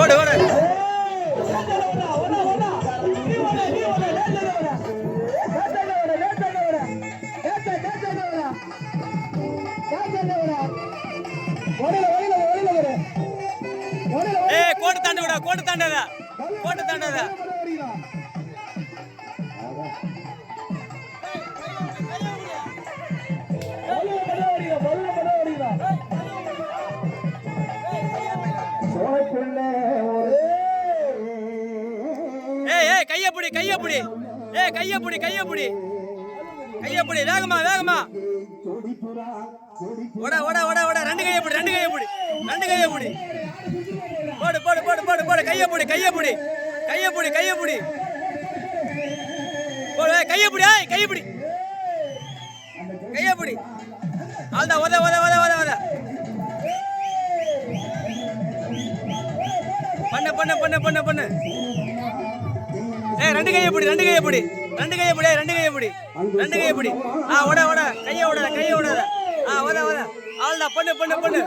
ஓடு ஓடு ஏய் கோட்டு தாண்ட விட கோட்டு தாண்டாத கோட்டு தாண்டாத ஏய் கையப்படி கையப்படி ஏய் கையப்படி கையப்படி கையப்படி வேகமா வேகமா ஓட ஓட ஓட ஓட ரெண்டு கையப்படி ரெண்டு கையப்படி ரெண்டு கையப்படி போடு போடு போடு போடு போடு கையப்படி கையப்படி கையப்படி கையப்படி போடு கையப்படி ஏய் கையப்படி கையப்படி ஆல்டா ஓட ஓட ஓட ஓட ஓட பண்ணு பண்ணு பண்ணு பண்ணு பண்ணு ஏய் ரெண்டு கையப்படி ரெண்டு கையப்படி ரெண்டு கையப்படி ரெண்டு கையப்படி ரெண்டு கையப்படி ஓட ஓட கைய ஓடாத கைய ஓடாத ஓட ஓட ஆல்டா பண்ணு பண்ணு பண்ணு